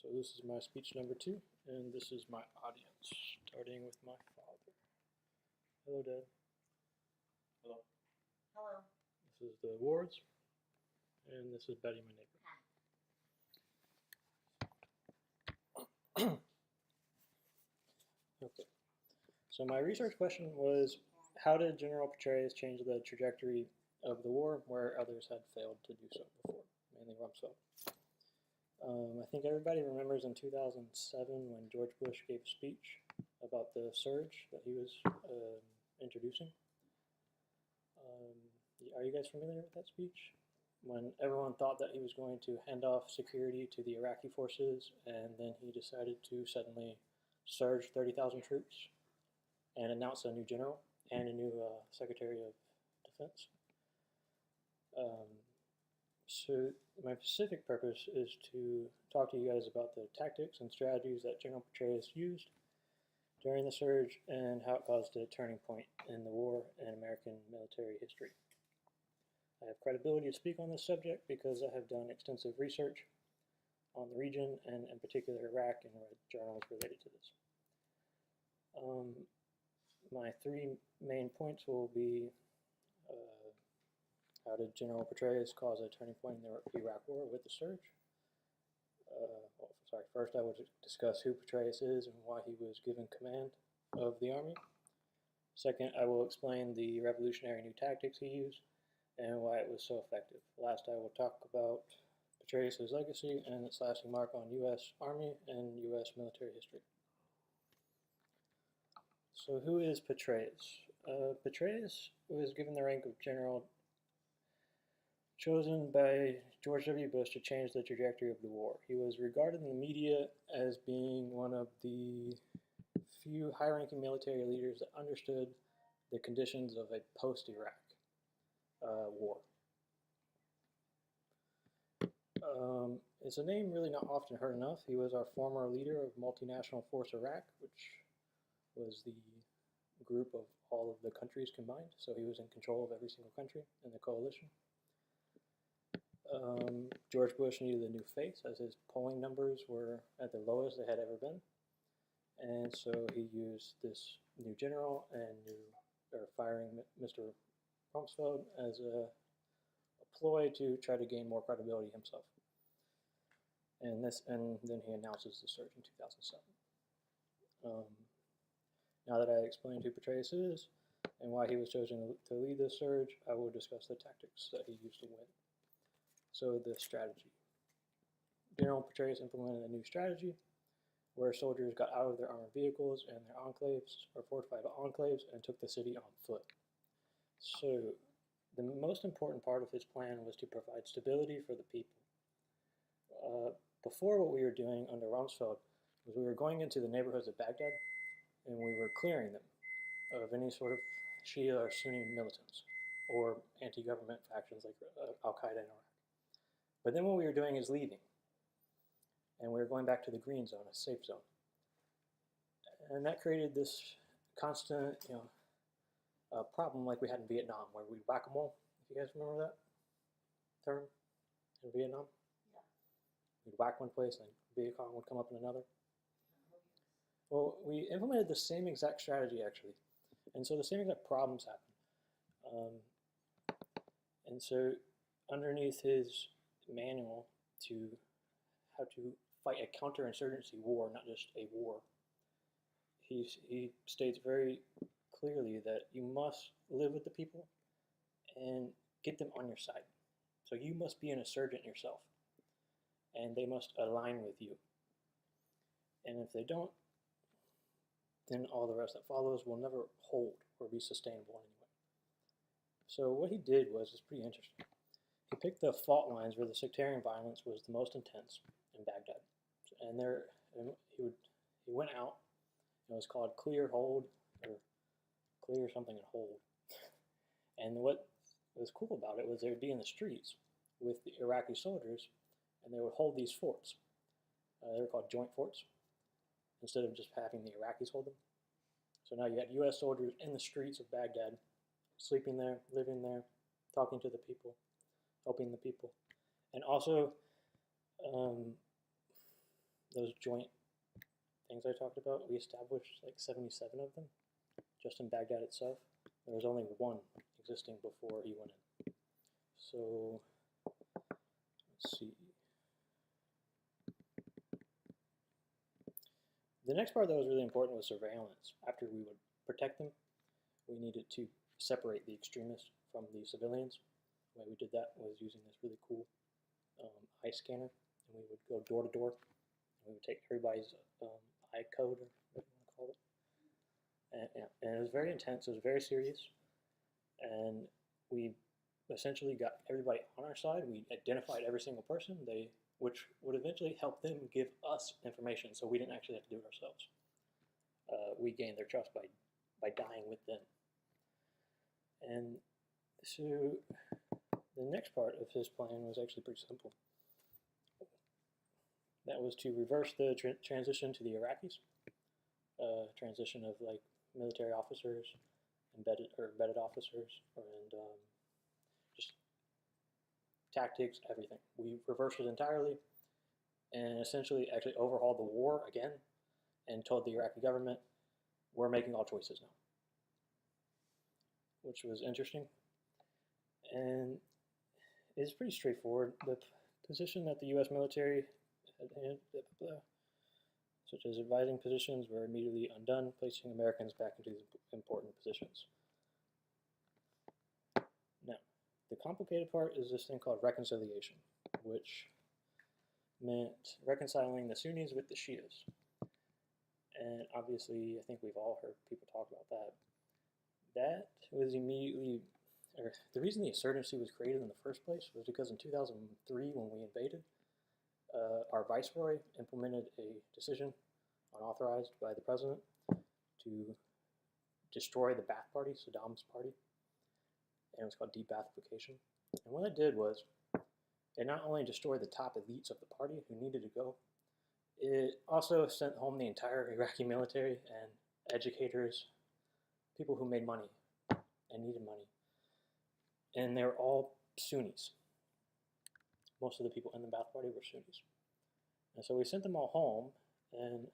So this is my speech number 2, and this is my audience, starting with my father. Hello, Dad. Hello. Hello. This is the wards, and this is Betty, my neighbor. Okay. So my research question was, how did General Petraeus change the trajectory of the war where others had failed to do so before, mainly Rumsfeld? I think everybody remembers in 2007 when George Bush gave a speech about the surge that he was introducing. Are you guys familiar with that speech? When everyone thought that he was going to hand off security to the Iraqi forces, and then he decided to suddenly surge 30,000 troops and announce a new general and a new Secretary of Defense. So my specific purpose is to talk to you guys about the tactics and strategies that General Petraeus used during the surge and how it caused a turning point in the war and American military history. I have credibility to speak on this subject because I have done extensive research on the region and in particular Iraq and read journals related to this. My 3 main points will be how did General Petraeus cause a turning point in the Iraq War with the surge? First I will discuss who Petraeus is and why he was given command of the army. Second, I will explain the revolutionary new tactics he used and why it was so effective. Last, I will talk about Petraeus' legacy and its lasting mark on U.S. Army and U.S. military history. So who is Petraeus? Petraeus was given the rank of general chosen by George W. Bush to change the trajectory of the war. He was regarded in the media as being one of the few high-ranking military leaders that understood the conditions of a post-Iraq war. It's a name really not often heard enough. He was our former leader of Multinational Force Iraq, which was the group of all of the countries combined. So he was in control of every single country in the coalition. George Bush needed a new face as his polling numbers were at the lowest they had ever been. And so he used this new general and firing Mr. Rumsfeld as a ploy to try to gain more credibility himself. And then he announces the surge in 2007. Now that I explained who Petraeus is and why he was chosen to lead this surge, I will discuss the tactics that he used to win. So the strategy. General Petraeus implemented a new strategy where soldiers got out of their armored vehicles and their enclaves, or fortified enclaves, and took the city on foot. So the most important part of his plan was to provide stability for the people. Before, what we were doing under Rumsfeld was we were going into the neighborhoods of Baghdad and we were clearing them of any sort of Shia or Sunni militants or anti-government factions like Al-Qaeda in Iraq. But then what we were doing is leaving, and we were going back to the green zone, a safe zone. And that created this constant, problem like we had in Vietnam, where we'd whack-a-mole, if you guys remember that term in Vietnam? Yeah. We'd whack one place and Viet Cong would come up in another. Well, we implemented the same exact strategy, actually. And so the same exact problems happened. And so underneath his manual to how to fight a counterinsurgency war, not just a war, he states very clearly that you must live with the people and get them on your side. So you must be an insurgent yourself, and they must align with you. And if they don't, then all the rest that follows will never hold or be sustainable anyway. So what he did was pretty interesting. He picked the fault lines where the sectarian violence was the most intense in Baghdad. And he went out. It was called clear, hold, or clear something and hold. And what was cool about it was they would be in the streets with the Iraqi soldiers, and they would hold these forts. They were called joint forts, instead of just having the Iraqis hold them. So now you had U.S. soldiers in the streets of Baghdad, sleeping there, living there, talking to the people, helping the people. And also, those joint things I talked about, we established like 77 of them just in Baghdad itself. There was only one existing before he went in. So, let's see. The next part that was really important was surveillance. After we would protect them, we needed to separate the extremists from the civilians. The way we did that was using this really cool eye scanner, and we would go door to door, and we would take everybody's eye code, or what you want to call it. And it was very intense. It was very serious, and we essentially got everybody on our side. We identified every single person, which would eventually help them give us information, so we didn't actually have to do it ourselves. We gained their trust by dying with them. And so the next part of his plan was actually pretty simple. That was to reverse the transition to the Iraqis, transition of like military officers, embedded officers, and just tactics, everything. We reversed it entirely, and essentially actually overhauled the war again, and told the Iraqi government, we're making all choices now, which was interesting. And it's pretty straightforward. The position that the U.S. military had, such as advising positions, were immediately undone, placing Americans back into these important positions. Now, the complicated part is this thing called reconciliation, which meant reconciling the Sunnis with the Shias. And obviously, I think we've all heard people talk about that. That was immediately, or the reason the insurgency was created in the first place was because in 2003, when we invaded, our viceroy implemented a decision unauthorized by the president to destroy the Ba'ath Party, Saddam's party, and it was called de-Baathification. And what it did was, it not only destroyed the top elites of the party who needed to go, it also sent home the entire Iraqi military and educators, people who made money and needed money. And they were all Sunnis. Most of the people in the Ba'ath Party were Sunnis. And so we sent them all home, and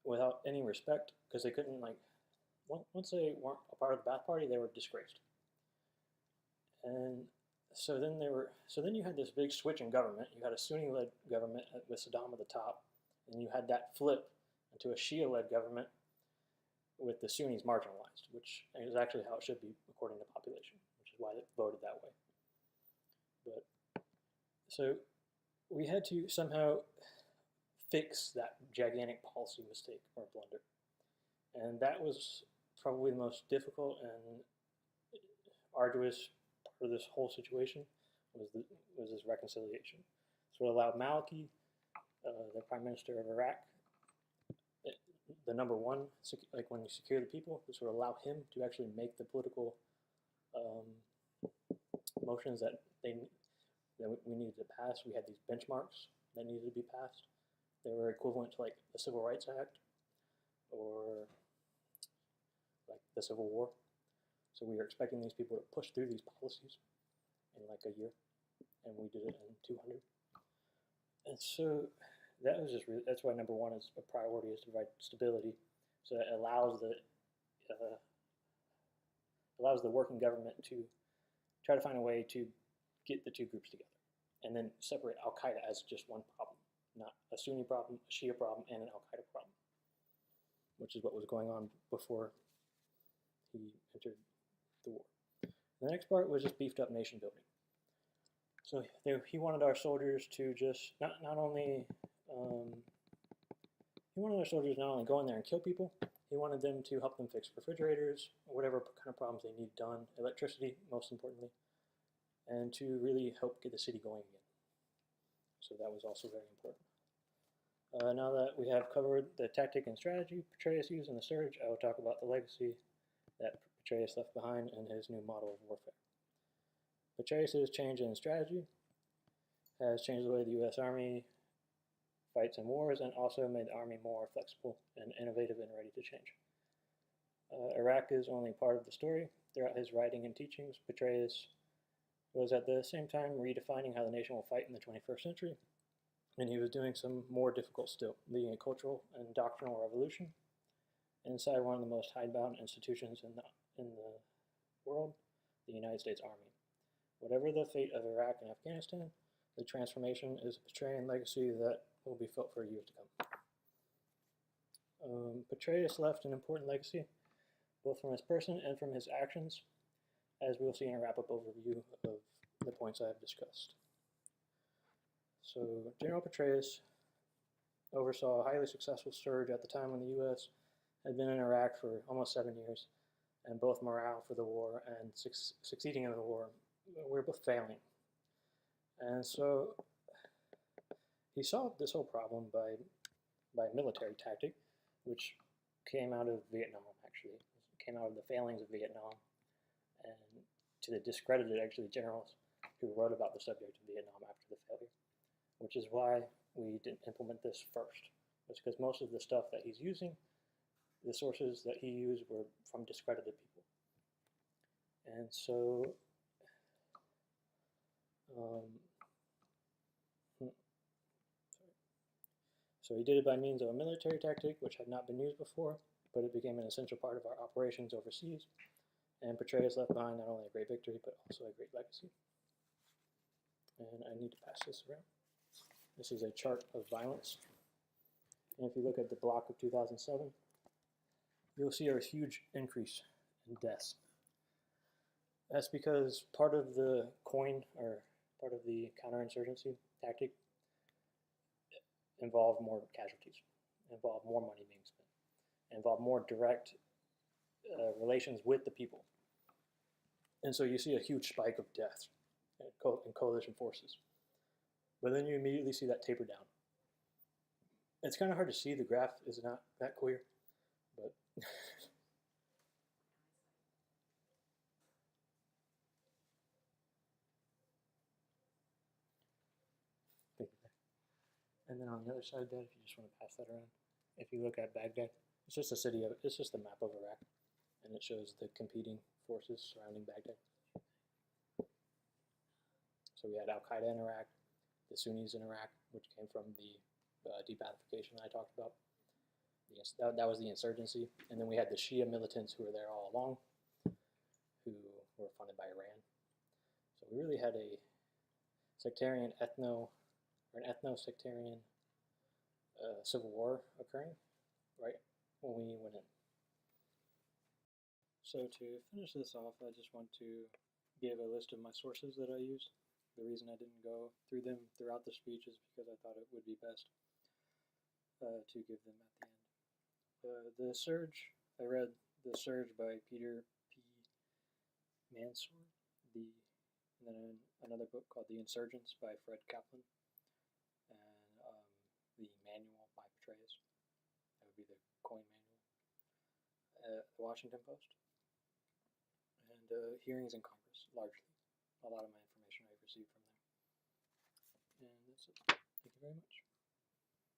without any respect, because they couldn't, like, once they weren't a part of the Ba'ath Party, they were disgraced. And so then you had this big switch in government. You had a Sunni-led government with Saddam at the top, and you had that flip into a Shia-led government with the Sunnis marginalized, which is actually how it should be according to population, which is why they voted that way. But so we had to somehow fix that gigantic policy mistake or blunder, and that was probably the most difficult and arduous part of this whole situation was this reconciliation. So it allowed Maliki, the Prime Minister of Iraq, the number one, like when you secure the people, this would allow him to actually make the political motions that we needed to pass. We had these benchmarks that needed to be passed. They were equivalent to like the Civil Rights Act or like the Civil War. So we were expecting these people to push through these policies in like a year, and we did it in 200. And so that was just really, that's why number one is a priority, is to provide stability, so that it allows the working government to try to find a way to get the two groups together, and then separate Al Qaeda as just one problem, not a Sunni problem, a Shia problem, and an Al Qaeda problem, which is what was going on before he entered the war. The next part was just beefed up nation building. So he wanted our soldiers to just not only go in there and kill people. He wanted them to help them fix refrigerators, whatever kind of problems they need done, electricity most importantly, and to really help get the city going again. So that was also very important. Now that we have covered the tactic and strategy Petraeus used in the surge, I will talk about the legacy that Petraeus left behind in his new model of warfare. Petraeus' change in strategy has changed the way the U.S. Army fights in wars, and also made the Army more flexible and innovative and ready to change. Iraq is only part of the story. Throughout his writing and teachings, Petraeus was at the same time redefining how the nation will fight in the 21st century, And he was doing some more difficult still, leading a cultural and doctrinal revolution inside one of the most hidebound institutions in the world, the United States Army. Whatever the fate of Iraq and Afghanistan, the transformation is a Petraean legacy that will be felt for years to come. Petraeus left an important legacy, both from his person and from his actions, as we'll see in a wrap-up overview of the points I have discussed. So General Petraeus oversaw a highly successful surge at the time when the U.S. had been in Iraq for almost 7 years, and both morale for the war and succeeding in the war were both failing. And so he solved this whole problem by military tactic, which came out of Vietnam, actually. It came out of the failings of Vietnam, and to the discredited, actually, generals who wrote about the subject of Vietnam after the failure, which is why we didn't implement this first. It's because most of the stuff that he's using, the sources that he used were from discredited people. And so so he did it by means of a military tactic which had not been used before, but it became an essential part of our operations overseas. And Petraeus left behind not only a great victory, but also a great legacy. And I need to pass this around. This is a chart of violence. And if you look at the block of 2007, you'll see a huge increase in deaths. That's because part of the coin, or part of the counterinsurgency tactic, involved more casualties, involved more money being spent, involved more direct relations with the people. And so you see a huge spike of deaths in coalition forces. But then you immediately see that taper down. It's kind of hard to see, the graph is not that clear, but and then on the other side of that, if you just want to pass that around, if you look at Baghdad, it's just a city of, it's just a map of Iraq, and it shows the competing forces surrounding Baghdad. So we had Al-Qaeda in Iraq, the Sunnis in Iraq, which came from the de-Baathification I talked about. That was the insurgency. And then we had the Shia militants who were there all along, who were funded by Iran. So we really had a sectarian an ethno-sectarian civil war occurring right when we went in. So to finish this off, I just want to give a list of my sources that I used. The reason I didn't go through them throughout the speech is because I thought it would be best to give them at the end. The Surge, I read The Surge by Peter P. Mansour, and then another book called The Insurgents by Fred Kaplan, and The Manual by Petraeus. That would be the coin manual. The Washington Post, and hearings in Congress, largely. A lot of my information I've received from them. And that's it. Thank you very much.